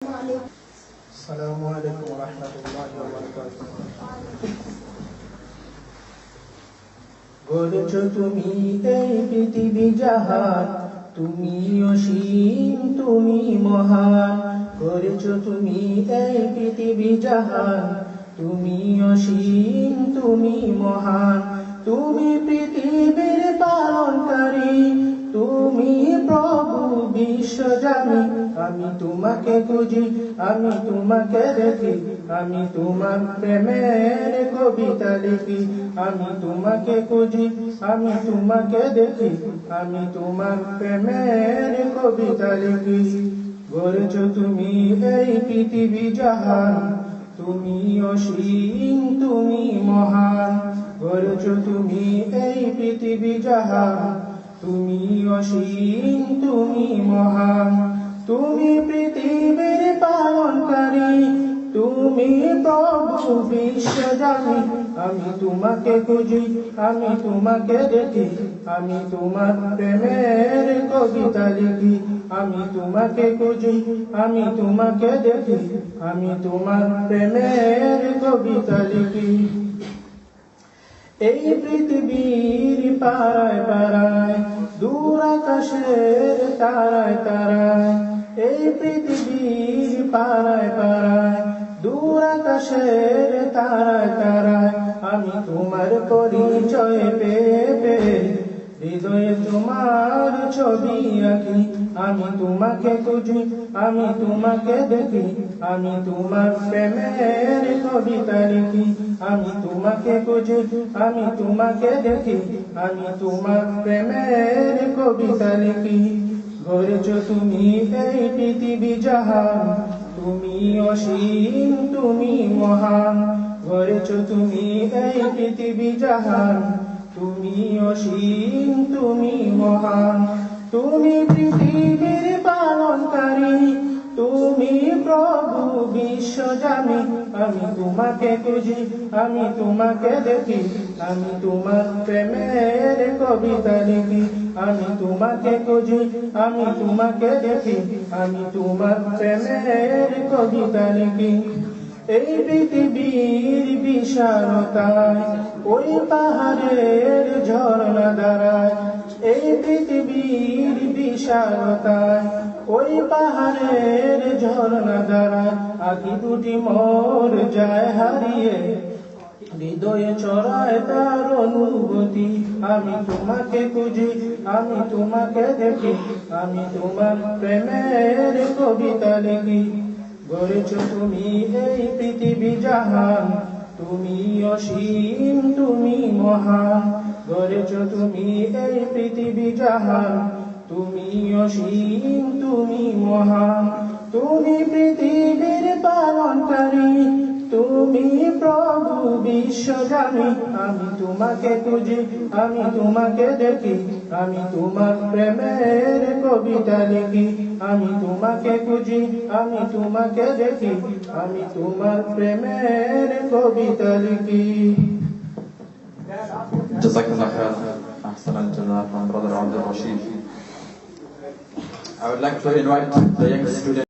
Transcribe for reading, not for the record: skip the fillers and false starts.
আসসালামু আলাইকুম ওয়া রাহমাতুল্লাহি ওয়া বারাকাতুহু। গড়েছো তুমি এই পৃথিবী জাহান, তুমি অসীম তুমি মহান। গড়েছো তুমি এই পৃথিবী জাহান, তুমি অসীম তুমি মহান। তুমি পৃথিবীর পালনকারী, তুমি প্রভু বিশ্বজানি। আমি তোমাকে খুঁজি, আমি তোমাকে দেখি, আমি তোমার প্রেমের কবিতা লিখি। আমি তোমাকে খুঁজি, আমি তোমাকে দেখি, আমি তোমার প্রেমের কবিতা লিখি। গড়েছো তুমি এই পৃথিবী জাহান, তুমি অসীম তুমি মহান। গড়েছো তুমি এই পৃথিবী জাহান, তুমি অসীম তুমি মহান। তুমি পৃথিবীর পালনকারী, তুমি প্রভু বিশ্বজানি। আমি তোমাকে খুঁজি, আমি তোমাকে দেখি, আমি তোমার প্রেমের কবিতা লিখি। আমি তোমাকে খুঁজি, আমি তোমাকে দেখি, আমি তোমার প্রেমের কবিতা লিখি। এই পৃথিবীর পাড়ায় পাড়ায়, দূর আকাশের তারায় তারায়। এই পৃথিবীর পাড়ায় পাড়ায়, দূর আকাশের তারায় তারায়। আমি তোমার পরিচয় পেয়ে পেয়ে হৃদয়ে তোমার ছবি আঁকি। আমি তোমাকে খুঁজি, আমি তোমাকে দেখি, আমি তোমার প্রেমের কবিতা লিখি। আমি তোমাকে খুঁজি, আমি তোমাকে দেখি, আমি তোমার প্রেমের কবিতা লিখি। গড়েছো তুমি এই পৃথিবী জাহান, তুমি অসীম তুমি মহান। গড়েছো তুমি এই পৃথিবী জাহান, তুমি অসীম তুমি মহান। তুমি পৃথিবীর পালনকারী, তুমি প্রভু বিশ্বজানি। আমি তোমাকে খুঁজি, আমি তোমাকে দেখি, আমি তোমার প্রেমের কবিতা লিখি। আমি তোমাকে খুঁজি, আমি তোমাকে দেখি, আমি তোমার প্রেমের কবিতা লিখি। এই পৃথিবীর বিশালতায়, ওই পাহাড়ের ঝর্ণা দাঁড়ায়। এই পৃথিবীর বিশালতায়, ওই পাহাড়ের ঝর্ণা দাঁড়ায়। আঁখি দুটি মোর যায় হারিয়ে, হৃদয়ে ছড়ায় তার অনুভূতি। আমি তোমাকে খুঁজি, আমি তোমাকে দেখি, আমি তোমার প্রেমের কবিতা লিখি। গড়েছো তুমি এই পৃথিবী জাহান, তুমি অসীম তুমি মহান। গড়েছো তুমি এই পৃথিবী জাহান, তুমি অসীম তুমি মহান। তুমি পৃথিবীর পালনকারী, তুমি প্রভু বিশ্বজানি। আমি তোমাকে খুঁজি, আমি তোমাকে দেখি, আমি তোমার প্রেমের কবিতা লিখি। আমি তোমাকে খুঁজি, আমি তোমাকে দেখি, আমি তোমার প্রেমের কবিতা লিখি। Jazakallah khair. Ahsanan jazak from Brother Abdul Rashid. I would like to invite the young student.